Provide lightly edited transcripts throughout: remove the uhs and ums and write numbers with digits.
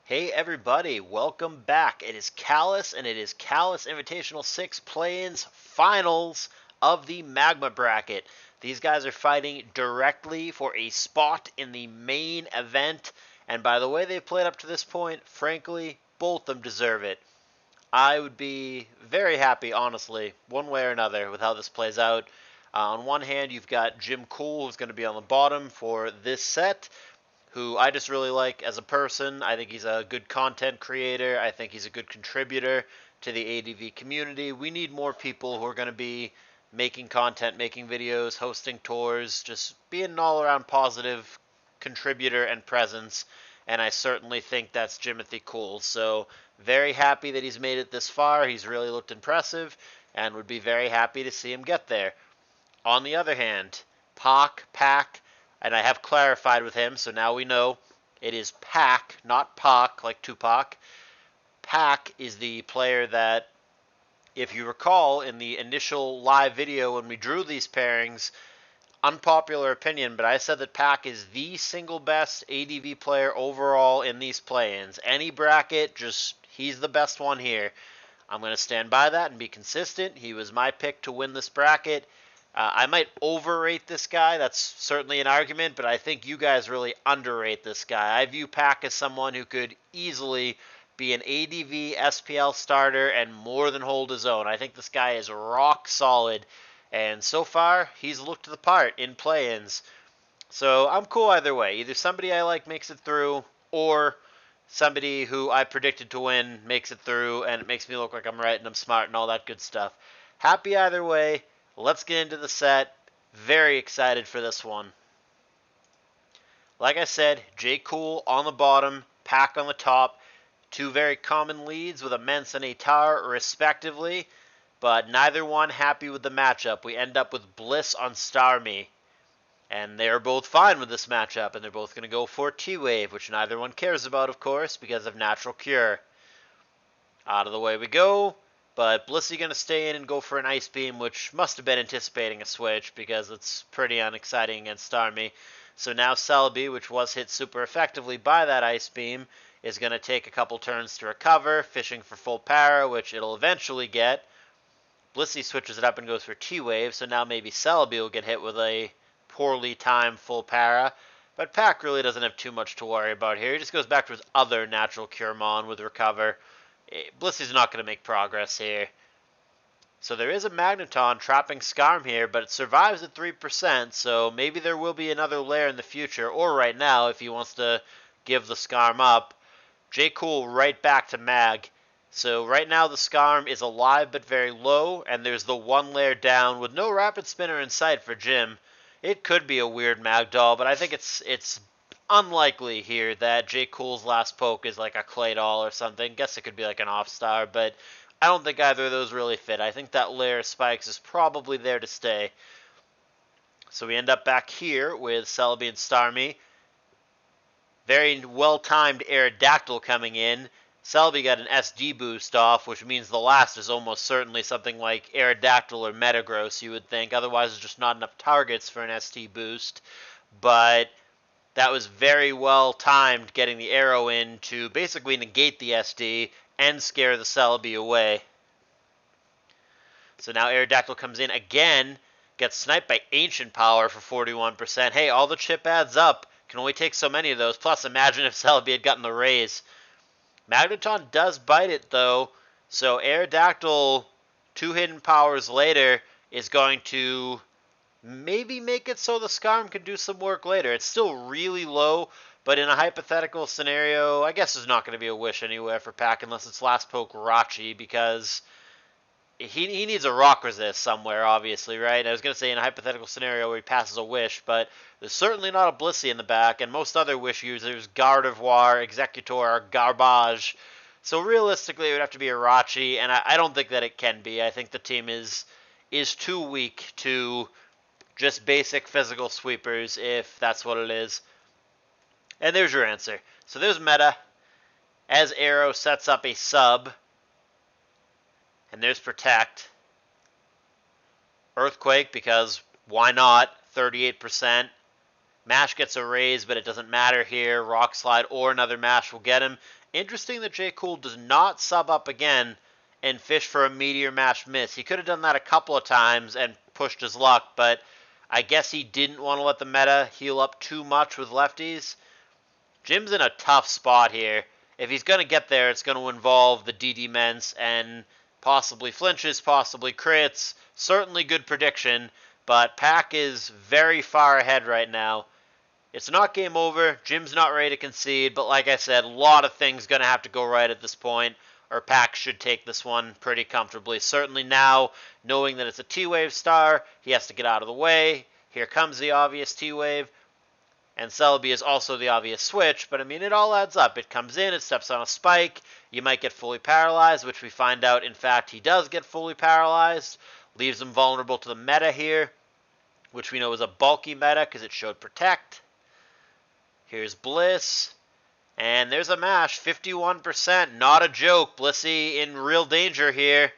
Hey everybody, welcome back. It is Callous and it is Callous Invitational 6 play-ins finals of the Magma bracket. These guys are fighting directly for a spot in the main event, and by the way they've played up to this point, frankly, both of them deserve it. I would be very happy, honestly, one way or another, with how this plays out. On one hand, you've got Jim Cool, who's going to be on the bottom for this set, who I just really like as a person. I think he's a good content creator. I think he's a good contributor to the ADV community. We need more people who are going to be making content, making videos, hosting tours, just being an all-around positive contributor and presence. And I certainly think that's Jimothy cool. So very happy that he's made it this far. He's really looked impressive and would be very happy to see him get there. On the other hand, Pac, and I have clarified with him, so now we know it is Pac, not Pac, like Tupac. Pac is the player that, if you recall, in the initial live video when we drew these pairings, unpopular opinion, but I said that Pac is the single best ADV player overall in these play-ins. Any bracket, just he's the best one here. I'm going to stand by that and be consistent. He was my pick to win this bracket. I might overrate this guy. That's certainly an argument, but I think you guys really underrate this guy. I view Pac as someone who could easily be an ADV SPL starter and more than hold his own. I think this guy is rock solid, and so far he's looked the part in play-ins. So I'm cool either way. Either somebody I like makes it through, or somebody who I predicted to win makes it through, and it makes me look like I'm right and I'm smart and all that good stuff. Happy either way. Let's get into the set. Very excited for this one. Like I said, J. Cool on the bottom, Pac on the top. Two very common leads with Immense and Atar, respectively, but neither one happy with the matchup. We end up with Bliss on Starmie. And they're both fine with this matchup, and they're both going to go for T-Wave, which neither one cares about, of course, because of Natural Cure. Out of the way we go, but Blissey going to stay in and go for an Ice Beam, which must have been anticipating a switch, because it's pretty unexciting against Starmie. So now Celebi, which was hit super effectively by that Ice Beam, is going to take a couple turns to recover, fishing for full para, which it'll eventually get. Blissey switches it up and goes for T-Wave, so now maybe Celebi will get hit with a poorly timed full para, but Pac really doesn't have too much to worry about here. He just goes back to his other Natural Cure Mon with Recover. Blissey's not going to make progress here. So there is a Magneton trapping Skarm here, but it survives at 3%, so maybe there will be another lair in the future, or right now if he wants to give the Skarm up. J. Cool right back to Mag. So right now the Skarm is alive but very low, and there's the one lair down with no Rapid Spinner in sight for Jim. It could be a weird Magdoll, but I think it's unlikely here that J. Cool's last poke is like a Clay Doll or something. Guess it could be like an Off-Star, but I don't think either of those really fit. I think that layer of Spikes is probably there to stay. So we end up back here with Celebi and Starmie. Very well-timed Aerodactyl coming in. Celebi got an SD boost off, which means the last is almost certainly something like Aerodactyl or Metagross, you would think. Otherwise, there's just not enough targets for an ST boost. But that was very well timed, getting the arrow in to basically negate the SD and scare the Celebi away. So now Aerodactyl comes in again, gets sniped by Ancient Power for 41%. Hey, all the chip adds up. Can only take so many of those. Plus, imagine if Celebi had gotten the raise. Magneton does bite it, though, so Aerodactyl, 2 hidden powers later, is going to maybe make it so the Skarm can do some work later. It's still really low, but in a hypothetical scenario, I guess there's not going to be a wish anywhere for Pac unless it's last poke Rachi, because he needs a rock resist somewhere, obviously, right? I was going to say in a hypothetical scenario where he passes a wish, but there's certainly not a Blissey in the back, and most other wish users, Gardevoir, Executor, are garbage. So realistically, it would have to be a Rachi, and I don't think that it can be. I think the team is too weak to just basic physical sweepers, if that's what it is. And there's your answer. So there's meta, as Arrow sets up a sub. And there's Protect. Earthquake, because why not? 38%. Mash gets a raise, but it doesn't matter here. Rock Slide or another Mash will get him. Interesting that J. Cool does not sub up again and fish for a Meteor Mash miss. He could have done that a couple of times and pushed his luck, but I guess he didn't want to let the meta heal up too much with lefties. Jim's in a tough spot here. If he's going to get there, it's going to involve the DD Ments and possibly flinches, possibly crits. Certainly good prediction, but Pack is very far ahead right now. It's not game over. Jim's not ready to concede, but like I said, a lot of things going to have to go right at this point, or Pack should take this one pretty comfortably. Certainly now, knowing that it's a T-Wave star, he has to get out of the way. Here comes the obvious T-Wave. And Celebi is also the obvious switch, but I mean, it all adds up. It comes in, it steps on a spike, you might get fully paralyzed, which we find out, in fact, he does get fully paralyzed. Leaves him vulnerable to the meta here, which we know is a bulky meta because it showed Protect. Here's Bliss. And there's a Mash, 51%, not a joke. Blissey in real danger here.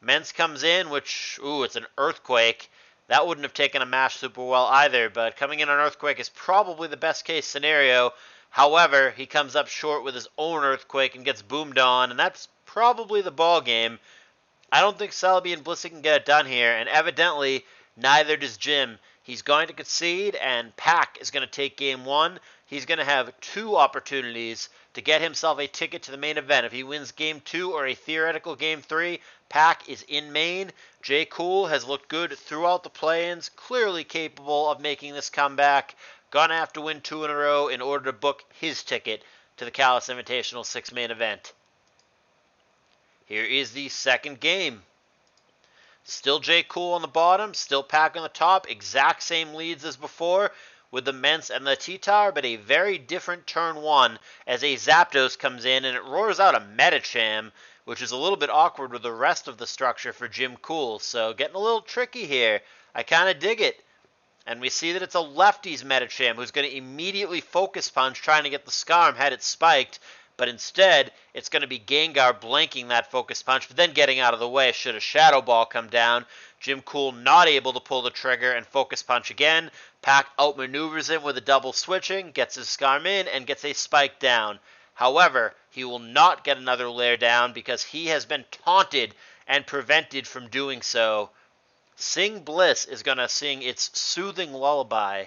Mence comes in, which, ooh, it's an Earthquake. That wouldn't have taken a Mash super well either, but coming in on Earthquake is probably the best case scenario. However, he comes up short with his own Earthquake and gets boomed on, and that's probably the ball game. I don't think Celebi and Blissey can get it done here, and evidently, neither does Jim. He's going to concede, and Pack is going to take game one. He's going to have two opportunities to get himself a ticket to the main event. If he wins game 2 or a theoretical game 3, Pack is in main. J. Cool has looked good throughout the play-ins, clearly capable of making this comeback. Gonna have to win 2 in a row in order to book his ticket to the CALLOUS Invitational 6 main event. Here is the second game. Still J. Cool on the bottom, still Pack on the top, exact same leads as before, with the Mence and the T-Tower, but a very different turn 1 as a Zapdos comes in and it roars out a Medicham, which is a little bit awkward with the rest of the structure for Jim Cool. So getting a little tricky here. I kind of dig it. And we see that it's a lefties Medicham who's going to immediately Focus Punch trying to get the Scarm had it spiked. But instead, it's going to be Gengar blanking that Focus Punch, but then getting out of the way should a Shadow Ball come down. Jim Cool not able to pull the trigger and Focus Punch again. Pack outmaneuvers him with a double switching, gets his Scarm in, and gets a spike down. However, he will not get another lair down because he has been taunted and prevented from doing so. Sing Bliss is going to sing its soothing lullaby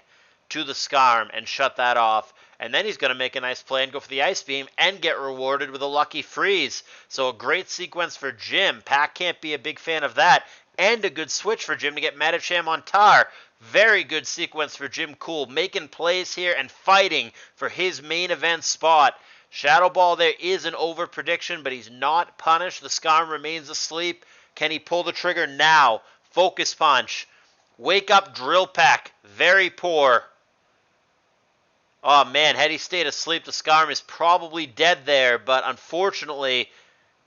to the Scarm and shut that off. And then he's going to make a nice play and go for the Ice Beam and get rewarded with a lucky freeze. So a great sequence for Jim. Pack can't be a big fan of that. And a good switch for Jim to get Medicham on Tar. Very good sequence for Jim Cool. Making plays here and fighting for his main event spot. Shadow Ball there is an over prediction, but he's not punished. The Scarm remains asleep. Can he pull the trigger now? Focus Punch. Wake up Drill Peck. Very poor. Oh man, had he stayed asleep, the Scarm is probably dead there, but unfortunately,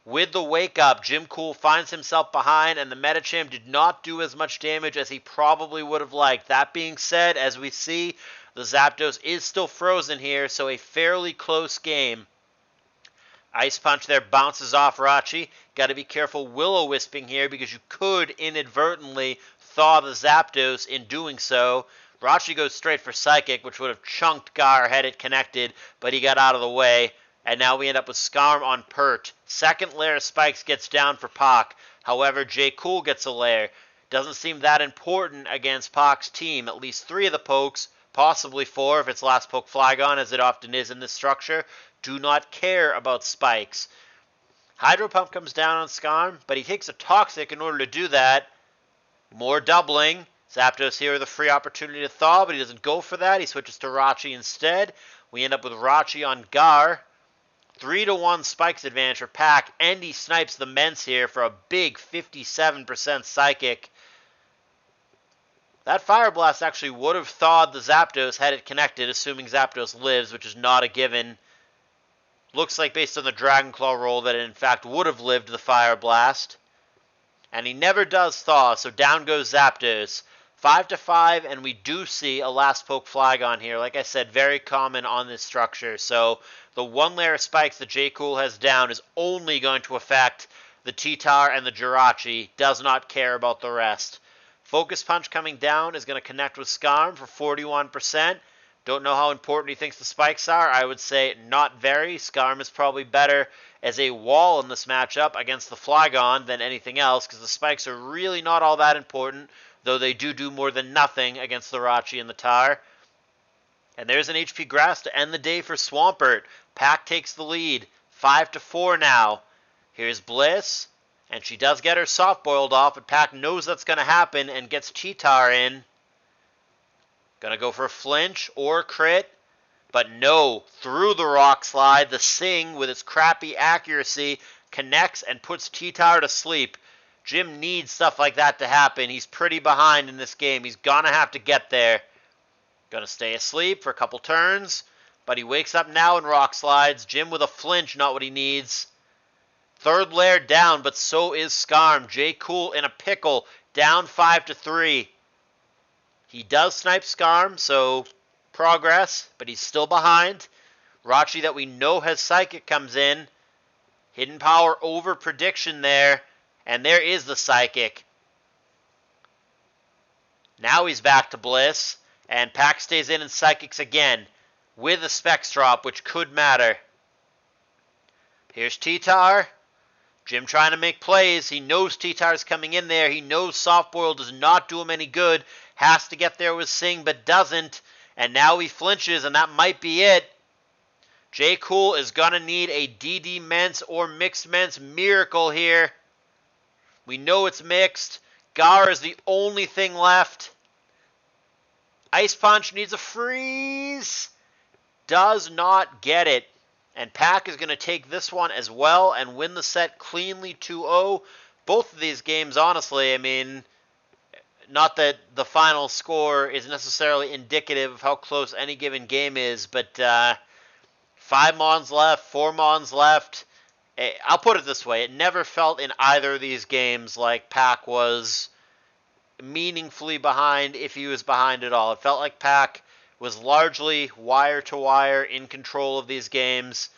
with the wake up, Jim Cool finds himself behind, and the Medicham did not do as much damage as he probably would have liked. That being said, as we see, the Zapdos is still frozen here, so a fairly close game. Ice Punch there bounces off Rachi. Got to be careful Will-O-Wisping here because you could inadvertently thaw the Zapdos in doing so. Rachi goes straight for Psychic, which would have chunked Gar had it connected, but he got out of the way. And now we end up with Scarm on Pert. Second layer of Spikes gets down for Pac. However, J. Cool gets a layer. Doesn't seem that important against Pac's team. At least 3 of the pokes, possibly 4 if it's last poke Flygon, as it often is in this structure, do not care about Spikes. Hydro Pump comes down on Scarm, but he takes a Toxic in order to do that. More doubling. Zapdos here with a free opportunity to thaw, but he doesn't go for that. He switches to Rachi instead. We end up with Rachi on Gar. 3-1 Spikes advantage for Pack, and he snipes the Mence here for a big 57% Psychic. That Fire Blast actually would have thawed the Zapdos had it connected, assuming Zapdos lives, which is not a given. Looks like based on the Dragon Claw roll that it in fact would have lived the Fire Blast. And he never does thaw, so down goes Zapdos. 5-5, and we do see a last poke Flygon here. Like I said, very common on this structure. So the 1 layer of Spikes that J. Cool has down is only going to affect the T-Tar and the Jirachi. Does not care about the rest. Focus Punch coming down is going to connect with Scarm for 41%. Don't know how important he thinks the spikes are. I would say not very. Skarm is probably better as a wall in this matchup against the Flygon than anything else, because the spikes are really not all that important, though they do more than nothing against the Rachi and the Tar. And there's an HP Grass to end the day for Swampert. Pack takes the lead, 5-4 now. Here's Bliss, and she does get her soft boiled off, but Pack knows that's going to happen and gets T-Tar in. Gonna go for a flinch or crit, but no, through the rock slide. The Sing, with its crappy accuracy, connects and puts T-Tar to sleep. Jim needs stuff like that to happen. He's pretty behind in this game. He's gonna have to get there. Gonna stay asleep for a couple turns, but he wakes up now and rock slides. Jim with a flinch, not what he needs. Third layer down, but so is Skarm. J. Cool in a pickle, down 5-3. He does snipe Skarm, so progress, but he's still behind. Rachi, that we know has Psychic, comes in. Hidden Power over prediction there, and there is the Psychic. Now he's back to Bliss, and Pack stays in and Psychics again, with a Specs drop, which could matter. Here's T-Tar. Jim trying to make plays. He knows T-Tar's coming in there. He knows Soft Boil does not do him any good. Has to get there with Sing, but doesn't. And now he flinches, and that might be it. J. Cool is going to need a DD Mence or Mixed Mence miracle here. We know it's mixed. Gar is the only thing left. Ice Punch needs a freeze. Does not get it. And Pack is going to take this one as well and win the set cleanly 2-0. Both of these games, honestly, I mean, not that the final score is necessarily indicative of how close any given game is, but 5 Mons left, 4 Mons left. I'll put it this way. It never felt in either of these games like Pack was meaningfully behind, if he was behind at all. It felt like Pack was largely wire-to-wire in control of these games.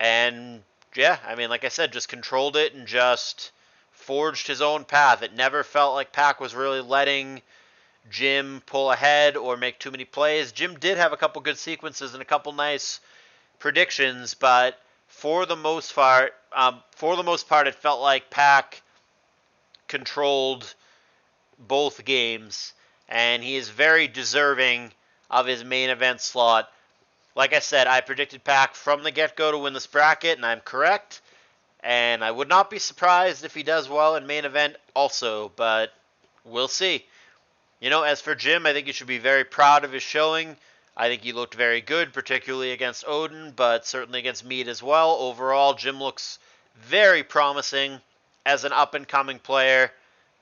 And, yeah, I mean, like I said, just controlled it and just forged his own path. It never felt like Pack was really letting Jim pull ahead or make too many plays. Jim did have a couple good sequences and a couple nice predictions, but for the most part, it felt like Pack controlled both games, and he is very deserving of his main event slot. Like I said, I predicted Pack from the get-go to win this bracket, and I'm correct. And I would not be surprised if he does well in main event also, but we'll see. You know, as for Jim, I think he should be very proud of his showing. I think he looked very good, particularly against Odin, but certainly against Mead as well. Overall, Jim looks very promising as an up-and-coming player,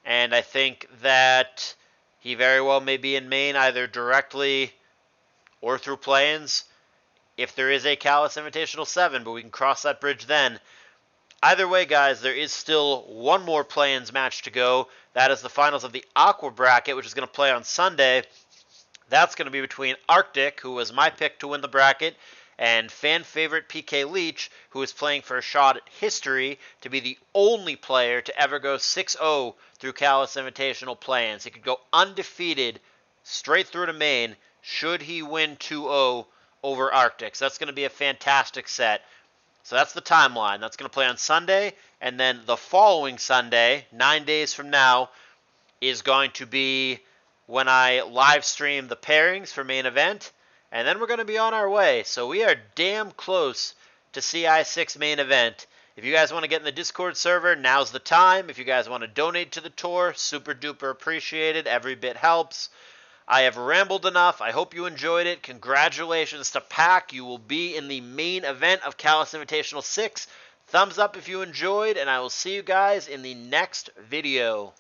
and I think that he very well may be in main either directly or through play-ins if there is a CALLOUS Invitational 7, but we can cross that bridge then. Either way, guys, there is still one more play-ins match to go. That is the finals of the Aqua bracket, which is going to play on Sunday. That's going to be between Arctic, who was my pick to win the bracket, and fan favorite PK Leach, who is playing for a shot at history to be the only player to ever go 6-0 through CALLOUS Invitational play-ins. He could go undefeated straight through to main should he win 2-0 over Arctic. So that's going to be a fantastic set. So that's the timeline. That's going to play on Sunday, and then the following Sunday, 9 days from now, is going to be when I live stream the pairings for main event, and then we're going to be on our way. So we are damn close to CI6 main event. If you guys want to get in the Discord server, now's the time. If you guys want to donate to the tour, super duper appreciated. Every bit helps. I have rambled enough. I hope you enjoyed it. Congratulations to Pack. You will be in the main event of CALLOUS Invitational 6. Thumbs up if you enjoyed, and I will see you guys in the next video.